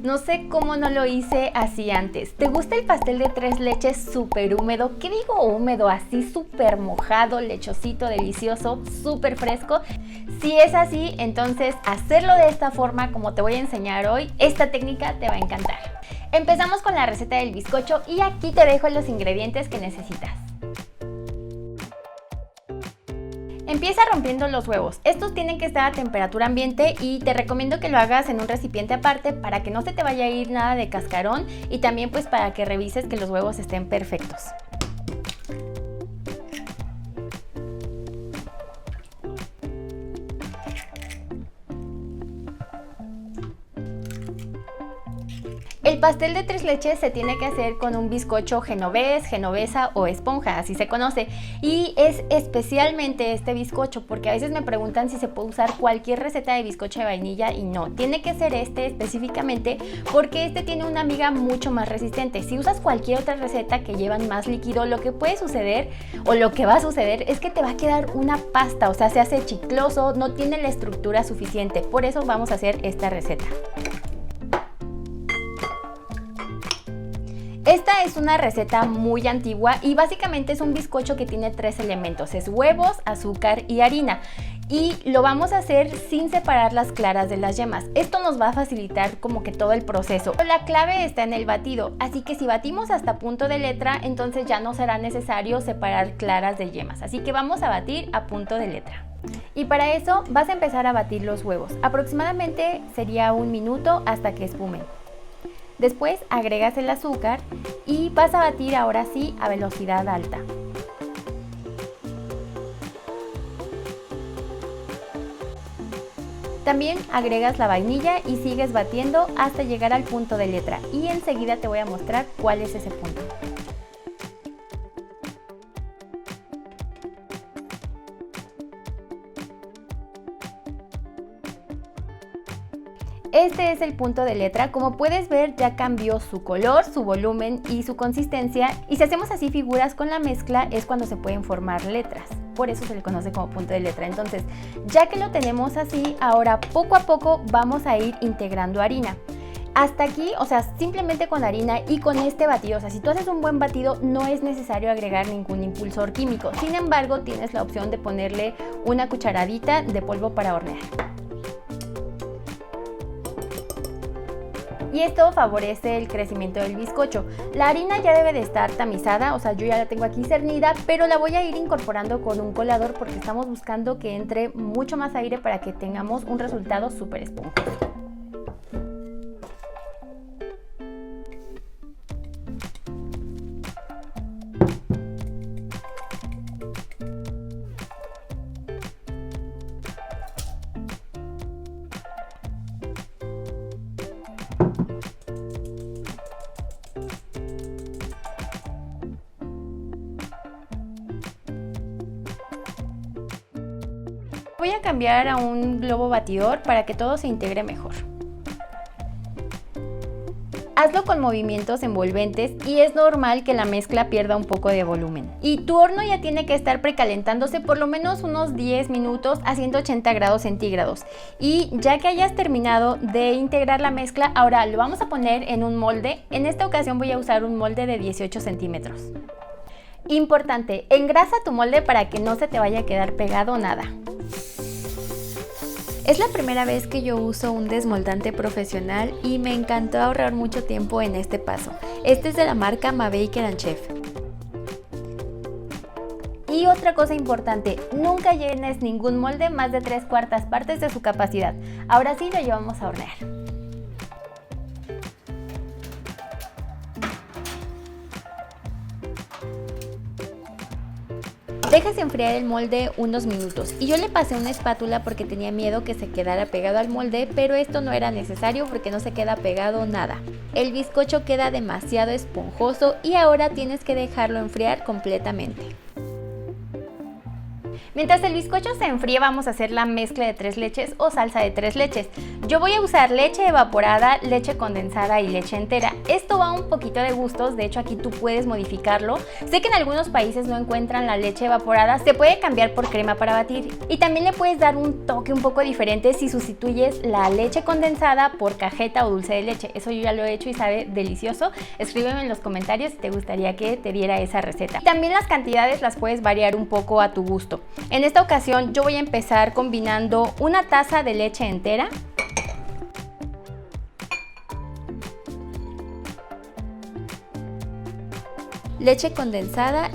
No sé cómo no lo hice así antes. ¿Te gusta el pastel de tres leches súper húmedo? ¿Qué digo húmedo? Así súper mojado, lechosito, delicioso, súper fresco. Si es así, entonces hacerlo de esta forma como te voy a enseñar hoy, esta técnica te va a encantar. Empezamos con la receta del bizcocho y aquí te dejo los ingredientes que necesitas. Empieza rompiendo los huevos. Estos tienen que estar a temperatura ambiente y te recomiendo que lo hagas en un recipiente aparte para que no se te vaya a ir nada de cascarón y también pues para que revises que los huevos estén perfectos. El pastel de tres leches se tiene que hacer con un bizcocho genovés, genovesa o esponja, así se conoce. Y es especialmente este bizcocho porque a veces me preguntan si se puede usar cualquier receta de bizcocho de vainilla y no. Tiene que ser este específicamente porque este tiene una miga mucho más resistente. Si usas cualquier otra receta que llevan más líquido, lo que puede suceder o lo que va a suceder es que te va a quedar una pasta, o sea, se hace chicloso, no tiene la estructura suficiente. Por eso vamos a hacer esta receta. Esta es una receta muy antigua y básicamente es un bizcocho que tiene tres elementos, es huevos, azúcar y harina. Y lo vamos a hacer sin separar las claras de las yemas. Esto nos va a facilitar como que todo el proceso. La clave está en el batido, así que si batimos hasta punto de letra, entonces ya no será necesario separar claras de yemas. Así que vamos a batir a punto de letra. Y para eso vas a empezar a batir los huevos. Aproximadamente sería 1 minuto hasta que espumen. Después agregas el azúcar y vas a batir ahora sí a velocidad alta. También agregas la vainilla y sigues batiendo hasta llegar al punto de letra y enseguida te voy a mostrar cuál es ese punto. Este es el punto de letra. Como puedes ver, ya cambió su color, su volumen y su consistencia. Y si hacemos así figuras con la mezcla es cuando se pueden formar letras. Por eso se le conoce como punto de letra. Entonces, ya que lo tenemos así, ahora poco a poco vamos a ir integrando harina. Hasta aquí, o sea, simplemente con harina y con este batido. O sea, si tú haces un buen batido, no es necesario agregar ningún impulsor químico. Sin embargo, tienes la opción de ponerle una cucharadita de polvo para hornear. Y esto favorece el crecimiento del bizcocho. La harina ya debe de estar tamizada, o sea, yo ya la tengo aquí cernida, pero la voy a ir incorporando con un colador porque estamos buscando que entre mucho más aire para que tengamos un resultado súper esponjoso. Voy a cambiar a un globo batidor para que todo se integre mejor. Hazlo con movimientos envolventes y es normal que la mezcla pierda un poco de volumen. Y tu horno ya tiene que estar precalentándose por lo menos unos 10 minutos a 180 grados centígrados. Y ya que hayas terminado de integrar la mezcla, ahora lo vamos a poner en un molde. En esta ocasión voy a usar un molde de 18 centímetros. Importante, engrasa tu molde para que no se te vaya a quedar pegado nada. Es la primera vez que yo uso un desmoldante profesional y me encantó ahorrar mucho tiempo en este paso. Este es de la marca Mabaker & Chef. Y otra cosa importante, nunca llenes ningún molde más de 3/4 partes de su capacidad. Ahora sí lo llevamos a hornear. Dejas enfriar el molde unos minutos y yo le pasé una espátula porque tenía miedo que se quedara pegado al molde, pero esto no era necesario porque no se queda pegado nada. El bizcocho queda demasiado esponjoso y ahora tienes que dejarlo enfriar completamente. Mientras el bizcocho se enfríe, vamos a hacer la mezcla de 3 leches o salsa de 3 leches. Yo voy a usar leche evaporada, leche condensada y leche entera. Esto va un poquito de gustos, de hecho aquí tú puedes modificarlo. Sé que en algunos países no encuentran la leche evaporada, se puede cambiar por crema para batir. Y también le puedes dar un toque un poco diferente si sustituyes la leche condensada por cajeta o dulce de leche. Eso yo ya lo he hecho y sabe delicioso. Escríbeme en los comentarios si te gustaría que te diera esa receta. También las cantidades las puedes variar un poco a tu gusto. En esta ocasión yo voy a empezar combinando una taza de leche entera, leche condensada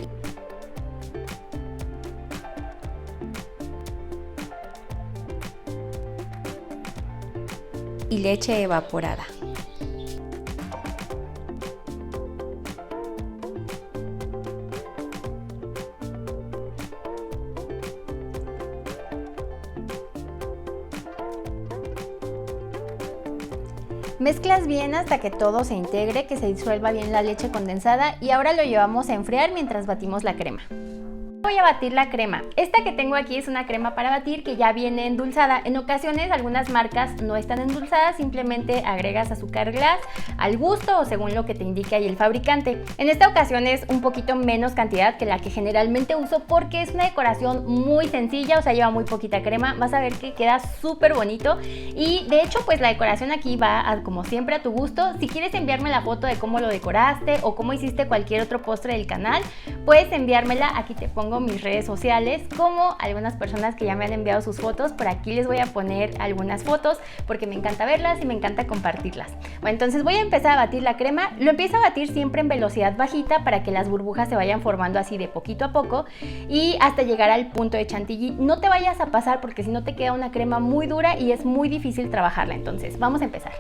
y leche evaporada. Mezclas bien hasta que todo se integre, que se disuelva bien la leche condensada y ahora lo llevamos a enfriar mientras batimos la crema. Voy a batir la crema. Esta que tengo aquí es una crema para batir que ya viene endulzada. En ocasiones algunas marcas no están endulzadas, simplemente agregas azúcar glass al gusto o según lo que te indique ahí el fabricante. En esta ocasión es un poquito menos cantidad que la que generalmente uso porque es una decoración muy sencilla, o sea, lleva muy poquita crema. Vas a ver que queda súper bonito y de hecho pues la decoración aquí va como siempre a tu gusto. Si quieres enviarme la foto de cómo lo decoraste o cómo hiciste cualquier otro postre del canal, puedes enviármela. Aquí te pongo mis redes sociales, como algunas personas que ya me han enviado sus fotos. Por aquí les voy a poner algunas fotos porque me encanta verlas y me encanta compartirlas. Bueno, entonces voy a empezar a batir la crema. Lo empiezo a batir siempre en velocidad bajita para que las burbujas se vayan formando así de poquito a poco y hasta llegar al punto de chantilly. No te vayas a pasar porque si no te queda una crema muy dura y es muy difícil trabajarla. Entonces vamos a empezar.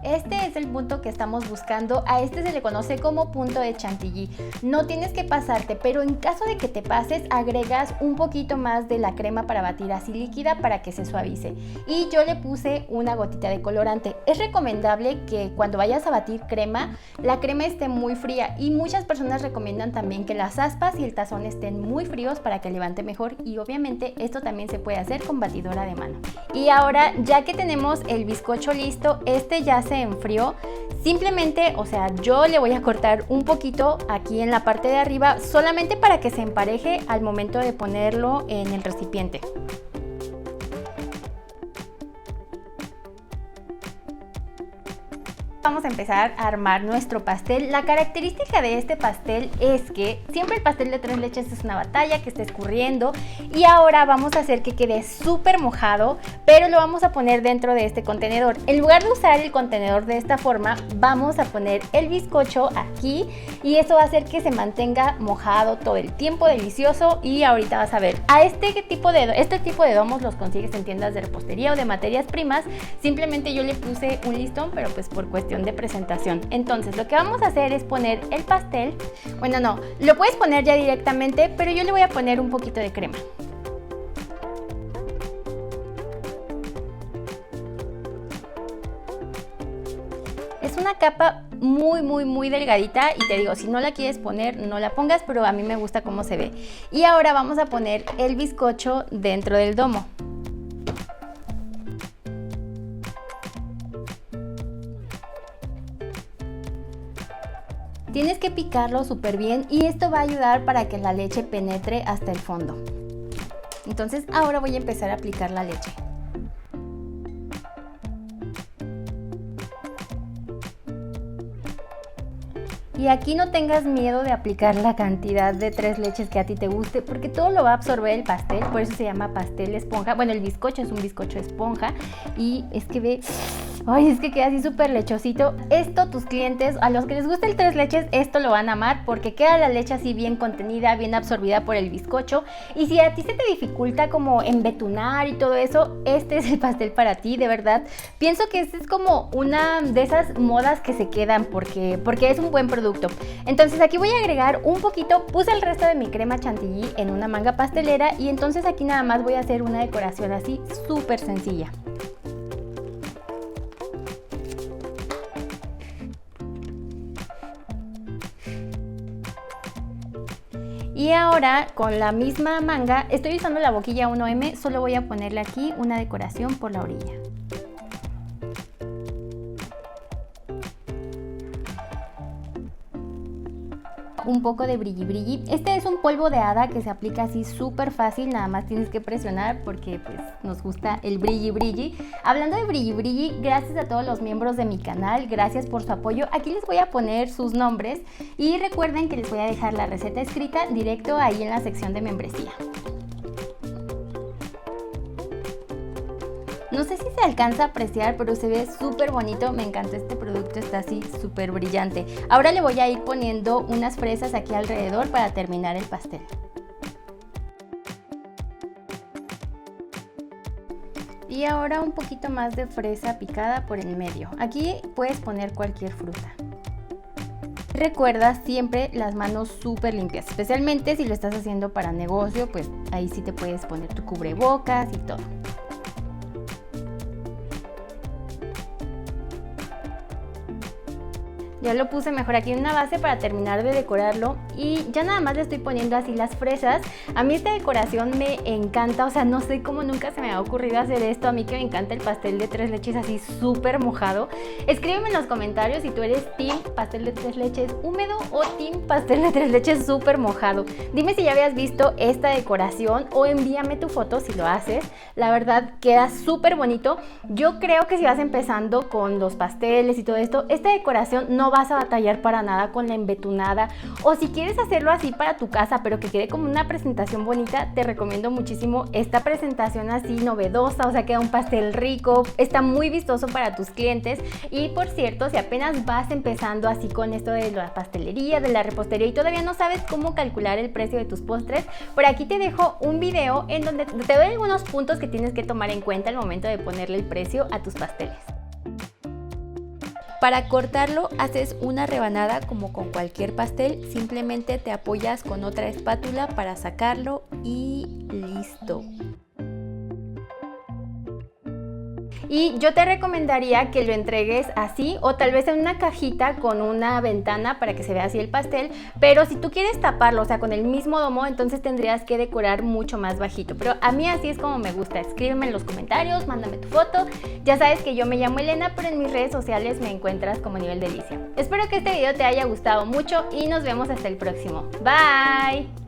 Este es el punto que estamos buscando, a este se le conoce como punto de chantilly. No tienes que pasarte, pero en caso de que te pases, agregas un poquito más de la crema para batir así líquida para que se suavice. Y yo le puse una gotita de colorante. Es recomendable que cuando vayas a batir crema, la crema esté muy fría y muchas personas recomiendan también que las aspas y el tazón estén muy fríos para que levante mejor y obviamente esto también se puede hacer con batidora de mano. Y ahora ya que tenemos el bizcocho listo, este ya se enfrió, simplemente, o sea, yo le voy a cortar un poquito aquí en la parte de arriba solamente para que se empareje al momento de ponerlo en el recipiente. Vamos a empezar a armar nuestro pastel. La característica de este pastel es que siempre el pastel de 3 leches es una batalla que está escurriendo y ahora vamos a hacer que quede súper mojado, pero lo vamos a poner dentro de este contenedor. En lugar de usar el contenedor de esta forma, vamos a poner el bizcocho aquí y eso va a hacer que se mantenga mojado todo el tiempo, delicioso. Y ahorita vas a ver, a este tipo de domos los consigues en tiendas de repostería o de materias primas. Simplemente yo le puse un listón, pero pues por cuestión de presentación. Entonces lo que vamos a hacer es poner el pastel, bueno, no, lo puedes poner ya directamente, pero yo le voy a poner un poquito de crema. Es una capa muy delgadita y te digo, si no la quieres poner, no la pongas, pero a mí me gusta cómo se ve. Y ahora vamos a poner el bizcocho dentro del domo. Tienes que picarlo súper bien y esto va a ayudar para que la leche penetre hasta el fondo. Entonces ahora voy a empezar a aplicar la leche. Y aquí no tengas miedo de aplicar la cantidad de 3 leches que a ti te guste, porque todo lo va a absorber el pastel, por eso se llama pastel esponja. Bueno, el bizcocho es un bizcocho esponja y es que ve Ay, es que queda así súper lechosito. Esto tus clientes, a los que les gusta el tres leches, esto lo van a amar porque queda la leche así bien contenida, bien absorbida por el bizcocho. Y si a ti se te dificulta como embetunar y todo eso, este es el pastel para ti, de verdad. Pienso que este es como una de esas modas que se quedan porque es un buen producto. Entonces aquí voy a agregar un poquito, puse el resto de mi crema chantilly en una manga pastelera y entonces aquí nada más voy a hacer una decoración así súper sencilla. Y ahora con la misma manga, estoy usando la boquilla 1M, solo voy a ponerle aquí una decoración por la orilla. Un poco de brilli brilli. Este es un polvo de hada que se aplica así súper fácil, nada más tienes que presionar porque pues nos gusta el brilli brilli. Hablando de brilli brilli, gracias a todos los miembros de mi canal, gracias por su apoyo. Aquí les voy a poner sus nombres y recuerden que les voy a dejar la receta escrita directo ahí en la sección de membresía. No sé si se alcanza a apreciar, pero se ve súper bonito. Me encanta este producto, está así súper brillante. Ahora le voy a ir poniendo unas fresas aquí alrededor para terminar el pastel. Y ahora un poquito más de fresa picada por el medio. Aquí puedes poner cualquier fruta. Recuerda siempre las manos súper limpias, especialmente si lo estás haciendo para negocio, pues ahí sí te puedes poner tu cubrebocas y todo. Ya lo puse mejor aquí en una base para terminar de decorarlo y ya nada más le estoy poniendo así las fresas. A mí esta decoración me encanta, o sea, no sé cómo nunca se me ha ocurrido hacer esto. A mí que me encanta el pastel de tres leches así súper mojado. Escríbeme en los comentarios si tú eres team pastel de tres leches húmedo o team pastel de tres leches súper mojado. Dime si ya habías visto esta decoración o envíame tu foto si lo haces. La verdad queda súper bonito. Yo creo que si vas empezando con los pasteles y todo esto, esta decoración no vas a batallar para nada con la embetunada, o si quieres hacerlo así para tu casa pero que quede como una presentación bonita, te recomiendo muchísimo esta presentación así novedosa, o sea, queda un pastel rico, está muy vistoso para tus clientes. Y por cierto, si apenas vas empezando así con esto de la pastelería, de la repostería y todavía no sabes cómo calcular el precio de tus postres, por aquí te dejo un video en donde te doy algunos puntos que tienes que tomar en cuenta al momento de ponerle el precio a tus pasteles. Para cortarlo haces una rebanada como con cualquier pastel, simplemente te apoyas con otra espátula para sacarlo y listo. Y yo te recomendaría que lo entregues así o tal vez en una cajita con una ventana para que se vea así el pastel, pero si tú quieres taparlo, o sea, con el mismo domo, entonces tendrías que decorar mucho más bajito, pero a mí así es como me gusta. Escríbeme en los comentarios, mándame tu foto. Ya sabes que yo me llamo Elena, pero en mis redes sociales me encuentras como Nivel Delicia. Espero que este video te haya gustado mucho y nos vemos hasta el próximo. Bye.